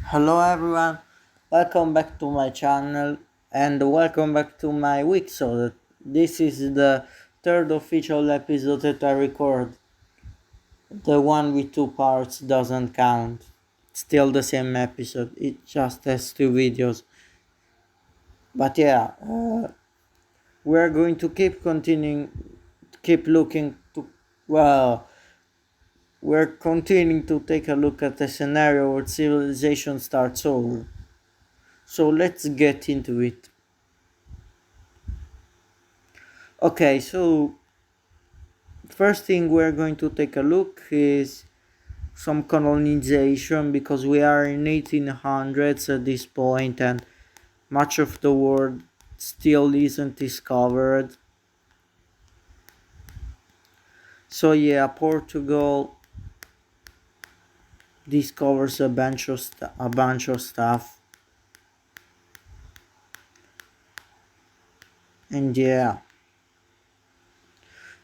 Hello everyone, welcome back to my channel and welcome back to my wicso. This is the third official episode that I record. The one with two parts doesn't count. It's still the same episode, it just has two videos. But yeah, we're going to keep continuing, keep looking to, well, we're continuing to take a look at a scenario where civilization starts over. So let's get into it. Okay, so first thing we're going to take a look is some colonization because we are in 1800s at this point and much of the world still isn't discovered. So yeah, Portugal discovers a bunch of stuff, and yeah,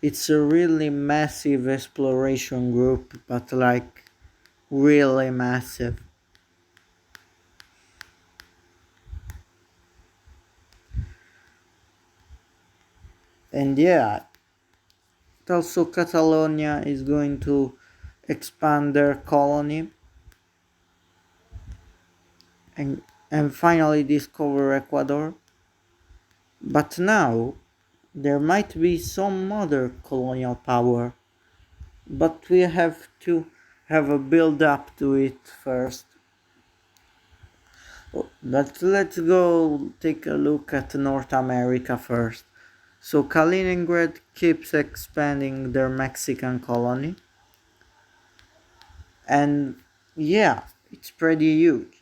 it's a really massive exploration group, but like really massive. And yeah, also Catalonia is going to expand their colony and finally discover Ecuador. But now there might be some other colonial power, but we have to have a build up to it first. But let's go take a look at North America first. So Kaliningrad keeps expanding their Mexican colony, and yeah, it's pretty huge.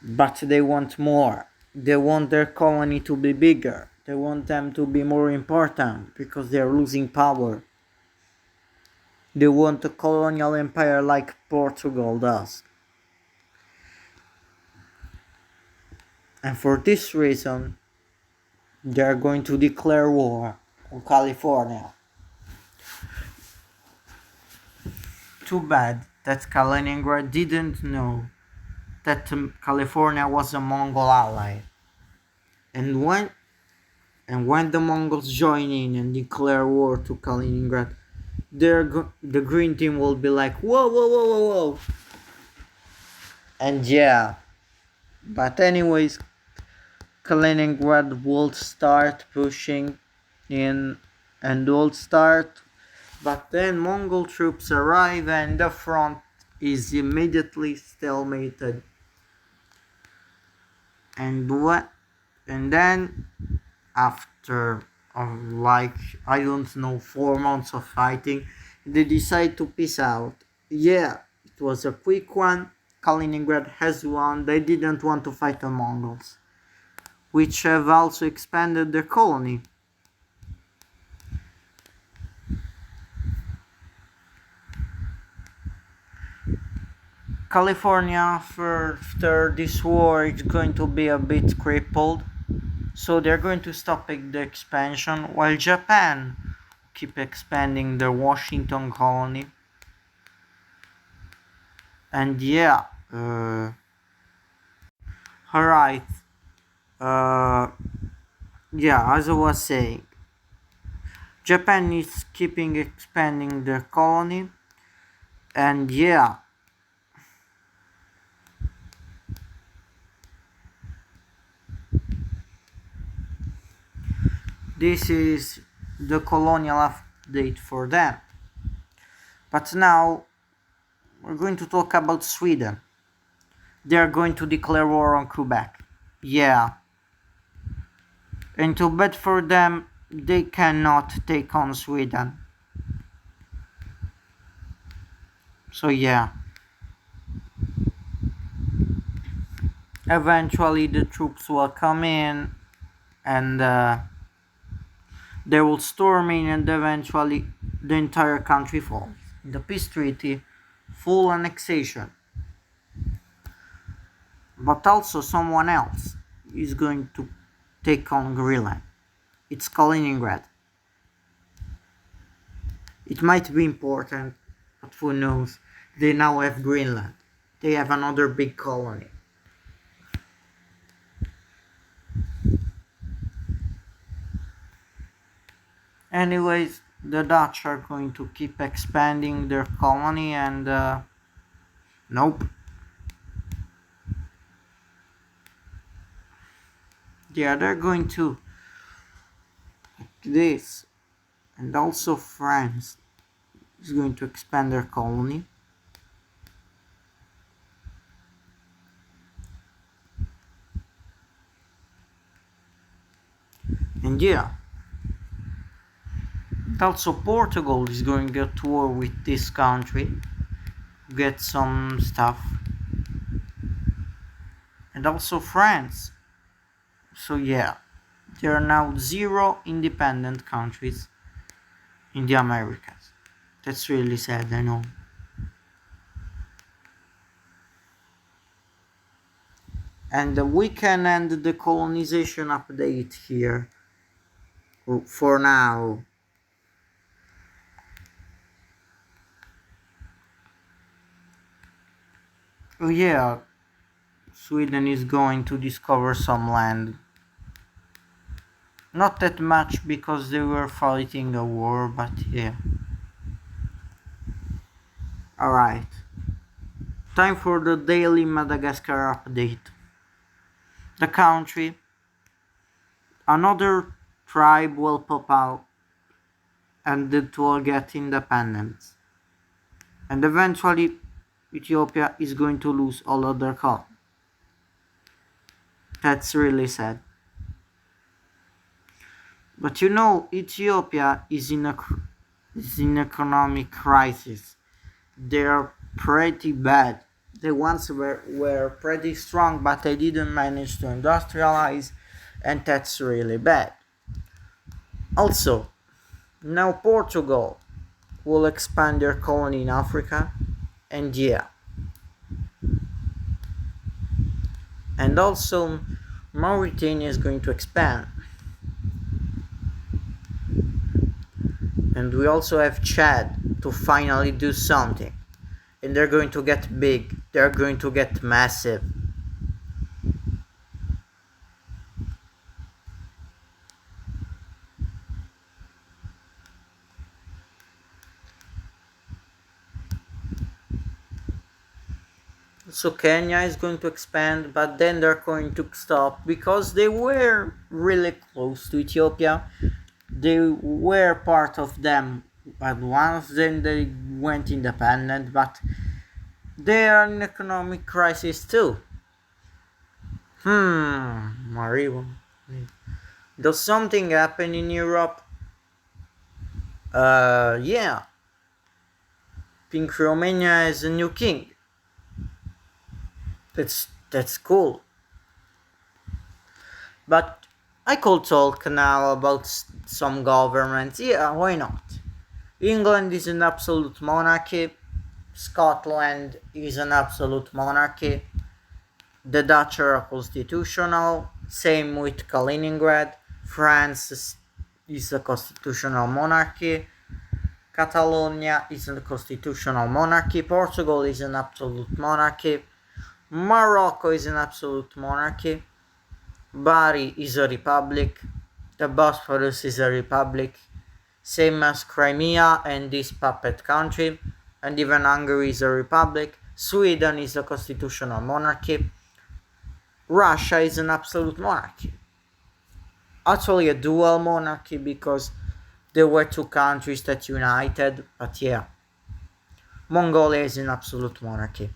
But they want more. They want their colony to be bigger. They want them to be more important because they're losing power. They want a colonial empire like Portugal does. And for this reason, they're going to declare war on California. Too bad that Kaliningrad didn't know that California was a Mongol ally. And when the Mongols join in and declare war to Kaliningrad, the green team will be like, whoa, whoa, whoa, whoa, whoa. And yeah, but anyways, Kaliningrad will start pushing in and will start, but then Mongol troops arrive and the front is immediately stalemated. And what? And then after like I don't know 4 months of fighting, they decide to peace out. Yeah, it was a quick one. Kaliningrad has won. They didn't want to fight the Mongols, which have also expanded their colony. California after this war is going to be a bit crippled, so they're going to stop the expansion while Japan keep expanding their Washington colony. And yeah, alright, uh, yeah, as I was saying, Japan is keeping expanding their colony, and yeah, this is the colonial update for them. But now we're going to talk about Sweden. They're going to declare war on Quebec. Yeah. And too bad for them, they cannot take on Sweden. So yeah. Eventually the troops will come in and they will storm in and eventually the entire country falls. The peace treaty, full annexation. But also someone else is going to take on Greenland. It's Kaliningrad. It might be important, but who knows. They now have Greenland. They have another big colony. Anyways, the Dutch are going to keep expanding their colony and nope. Yeah, they're going to this, and also France is going to expand their colony. And yeah, also Portugal is going to get to war with this country, get some stuff, and also France. So yeah, there are now 0 independent countries in the Americas. That's really sad, I know. And we can end the colonization update here for now. Oh yeah, Sweden is going to discover some land. Not that much because they were fighting a war, but yeah. Alright. Time for the daily Madagascar update. The country. Another tribe will pop out and it will get independence. And eventually Ethiopia is going to lose all of their colonies. That's really sad. But you know, Ethiopia is in economic crisis. They're pretty bad. They once were pretty strong, but they didn't manage to industrialize, and that's really bad. Also, now Portugal will expand their colony in Africa, and yeah. And also, Mauritania is going to expand. And we also have Chad to finally do something. And they're going to get big. They're going to get massive. So Kenya is going to expand, but then they're going to stop because they were really close to Ethiopia. They were part of them at once, then they went independent, but they are in economic crisis too. Mario. Does something happen in Europe? Yeah. Pink Romania is a new king. That's cool. But I could talk now about some governments. Yeah, why not? England is an absolute monarchy. Scotland is an absolute monarchy. The Dutch are constitutional. Same with Kaliningrad. France is a constitutional monarchy. Catalonia is a constitutional monarchy. Portugal is an absolute monarchy. Morocco is an absolute monarchy. Bari is a republic. The Bosphorus is a republic. Same as Crimea and this puppet country. And even Hungary is a republic. Sweden is a constitutional monarchy. Russia is an absolute monarchy. Actually a dual monarchy because there were two countries that united, but yeah. Mongolia is an absolute monarchy.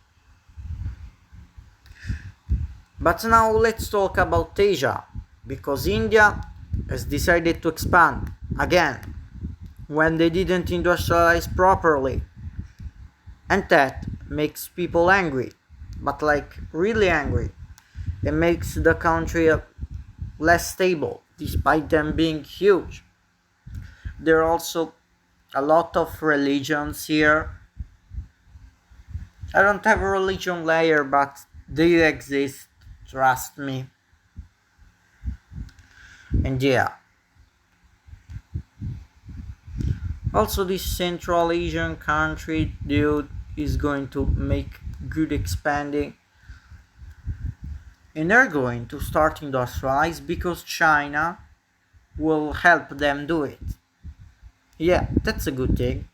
But now let's talk about Asia, because India has decided to expand again when they didn't industrialize properly. And that makes people angry, but like really angry. It makes the country less stable, despite them being huge. There are also a lot of religions here. I don't have a religion layer, but they exist, trust me. And yeah. Also this Central Asian country, dude, is going to make good expanding, and they're going to start industrialize because China will help them do it. Yeah, that's a good thing.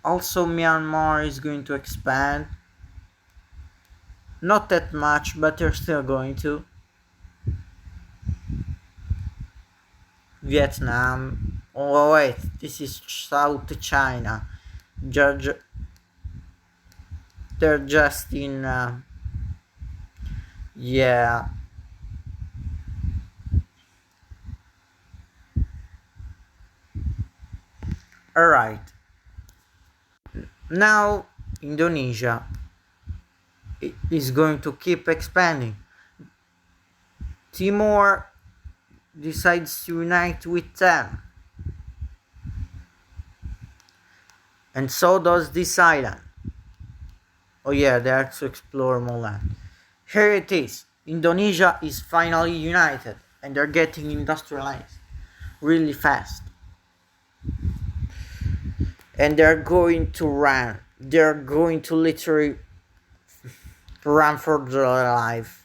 Also, Myanmar is going to expand. Not that much, but they're still going to. Vietnam. Oh wait, this is South China. Georgia. They're just in. Yeah. Alright. Now, Indonesia is going to keep expanding. Timor decides to unite with them. And so does this island. Oh yeah, they have to explore more land. Here it is. Indonesia is finally united and they're getting industrialized really fast. And they're going to run. They're going to literally run for their life.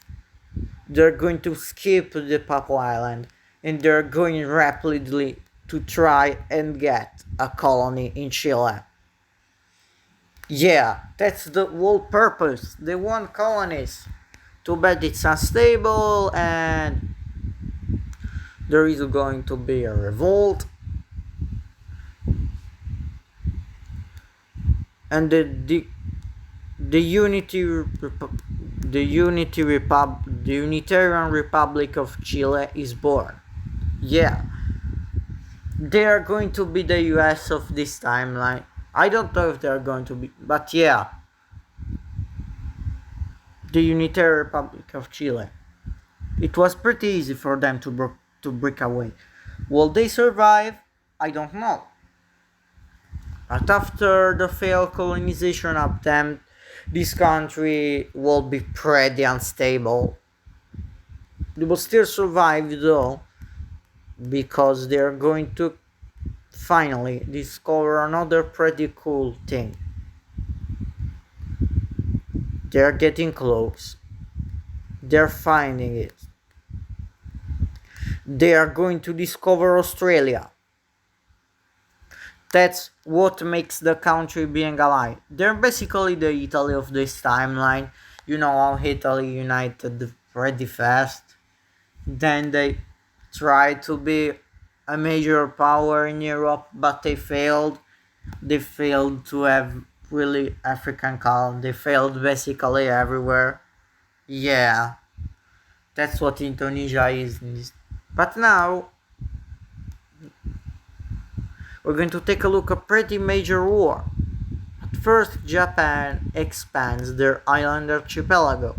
They're going to skip the Papua Island and they're going rapidly to try and get a colony in Chile. Yeah, that's the whole purpose. They want colonies. Too bad it's unstable and there is going to be a revolt. And the Unitarian Republic of Chile is born. Yeah, they are going to be the US of this timeline. I don't know if they are going to be, but yeah, the Unitarian Republic of Chile. It was pretty easy for them to break away. Will they survive? I don't know. But after the failed colonization attempt, this country will be pretty unstable. They will still survive though, because they're going to finally discover another pretty cool thing. They're getting close. They're finding it. They are going to discover Australia. That's what makes the country being alive. They're basically the Italy of this timeline. You know how Italy united pretty fast. Then they tried to be a major power in Europe, but they failed. They failed to have really African colony. They failed basically everywhere. Yeah, that's what Indonesia is. But now we're going to take a look at pretty major war. At first, Japan expands their island archipelago.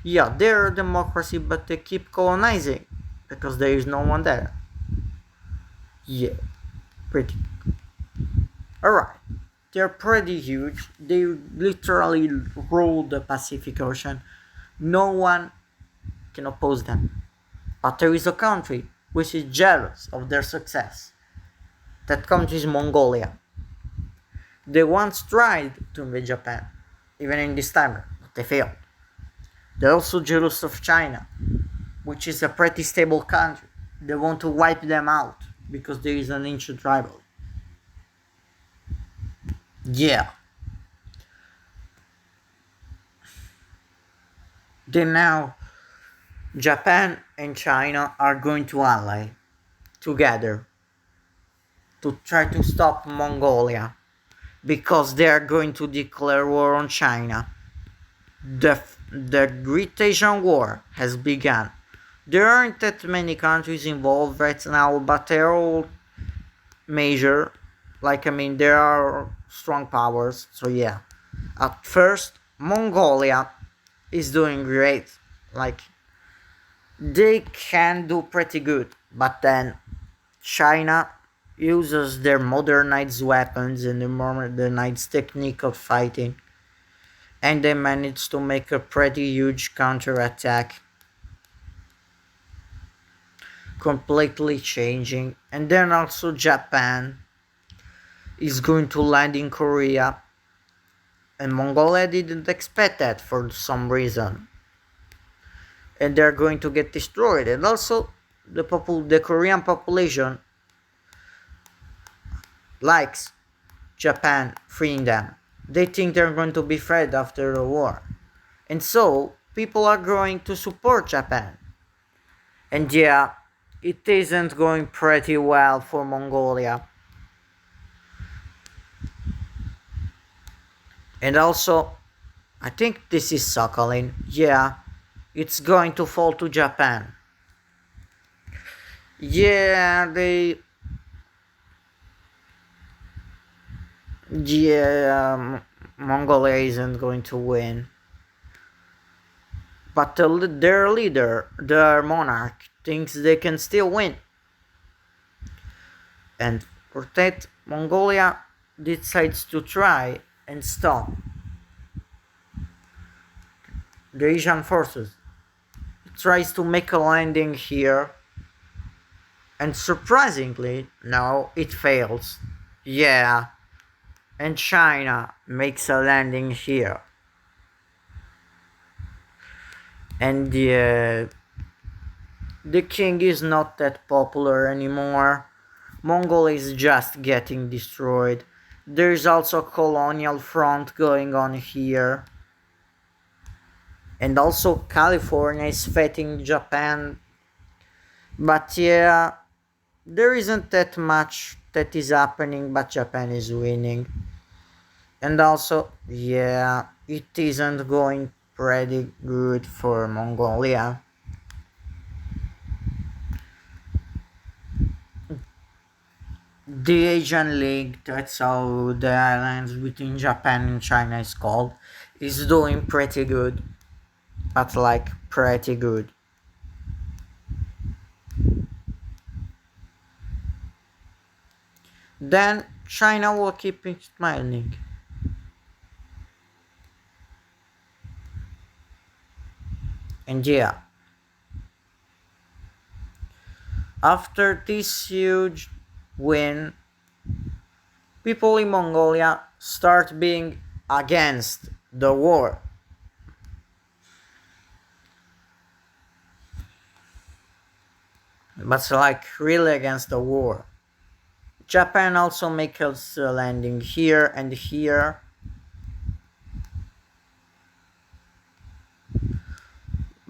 Yeah, they're a democracy, but they keep colonizing because there is no one there. Yeah, pretty. Alright, they're pretty huge. They literally rule the Pacific Ocean. No one can oppose them. But there is a country which is jealous of their success. That country is Mongolia. They once tried to invade Japan, even in this time, but they failed. They're also jealous of China, which is a pretty stable country. They want to wipe them out because there is an ancient rivalry. Yeah. Then now, Japan and China are going to ally together to try to stop Mongolia because they are going to declare war on China. The Great Asian War has begun. There aren't that many countries involved right now, but they're all major. There are strong powers, so yeah. At first, Mongolia is doing great. They can do pretty good, but then China uses their modernized weapons and the modernized technique of fighting, and they manage to make a pretty huge counterattack, completely changing. And then also Japan is going to land in Korea, and Mongolia didn't expect that for some reason, and they're going to get destroyed. And also, the Korean population likes Japan freeing them. They think they're going to be freed after the war, and so people are going to support Japan. And yeah, it isn't going pretty well for Mongolia. And also, I think this is Sakhalin. Yeah, it's going to fall to Japan. Yeah, Mongolia isn't going to win. But their leader, their monarch, thinks they can still win. And for that, Mongolia decides to try and stop the Asian forces. It tries to make a landing here, and surprisingly, no, it fails. Yeah, and China makes a landing here. And the king is not that popular anymore. Mongolia is just getting destroyed. There's also a colonial front going on here. And also California is fighting Japan. But yeah, there isn't that much that is happening, but Japan is winning. And also, yeah, it isn't going pretty good for Mongolia. The Asian League, that's how the alliance between Japan and China is called, is doing pretty good. But like, pretty good. Then China will keep smiling. And yeah, after this huge win, people in Mongolia start being against the war. But like really against the war. Japan also makes a landing here and here.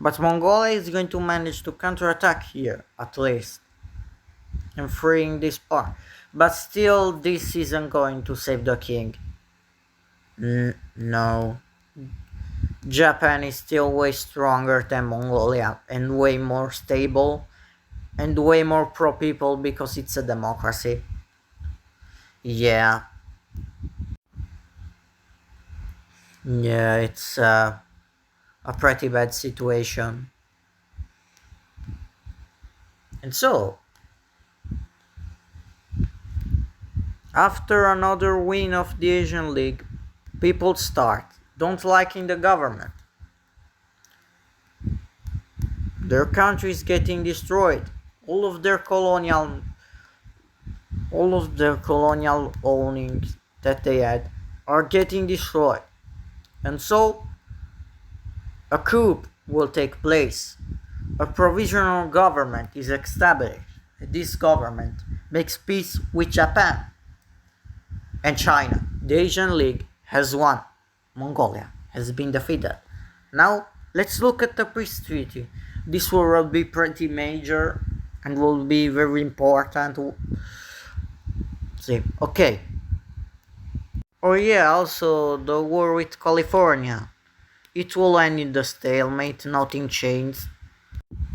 But Mongolia is going to manage to counterattack here, at least, and freeing this part. But still, this isn't going to save the king. No. Japan is still way stronger than Mongolia, and way more stable, and way more pro-people because it's a democracy. Yeah. Yeah, it's a pretty bad situation. And so, after another win of the Asian League, people start don't liking the government. Their country is getting destroyed. All of their colonial ownings that they had are getting destroyed. And so, a coup will take place. A provisional government is established. This government makes peace with Japan and China. The Asian League has won. Mongolia has been defeated. Now, let's look at the peace treaty. This will be pretty major and will be very important. See, okay. Oh yeah, also the war with California. It will end in the stalemate, nothing changed.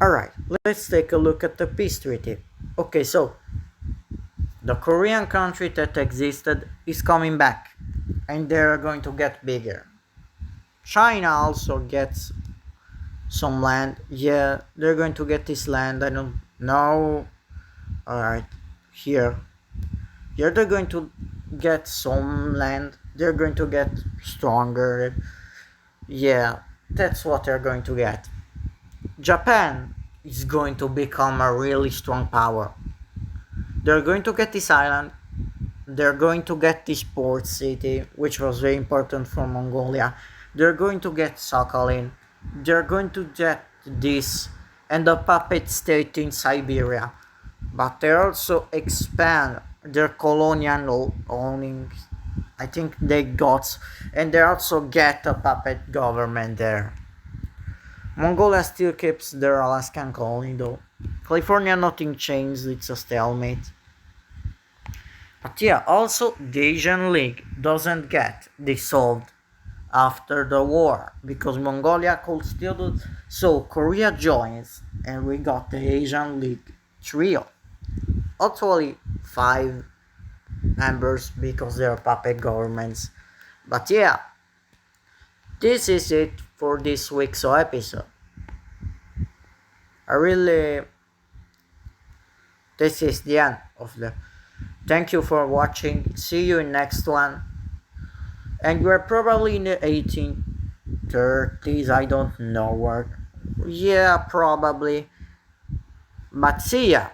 Alright, let's take a look at the peace treaty. Okay, so the Korean country that existed is coming back, and they're going to get bigger. China also gets some land. Yeah, they're going to get this land. I don't know. Alright, here. Here they're going to get some land. They're going to get stronger. Yeah, that's what they're going to get. Japan is going to become a really strong power. They're going to get this island, they're going to get this port city, which was very important for Mongolia. They're going to get Sakhalin. They're going to get this and the puppet state in Siberia. But they also expand their colonial owning. I think they got, and they also get a puppet government there. Mongolia still keeps their Alaskan colony though. California nothing changed, it's a stalemate. But yeah, also the Asian League doesn't get dissolved after the war because Mongolia could still do so. Korea joins and we got the Asian League trio. Actually, five members because they're puppet governments. But yeah, this is it for this week's episode. I really. This is the end of the. Thank you for watching. See you in next one. And we're probably in the 1830s. I don't know where. Yeah, probably. But see ya.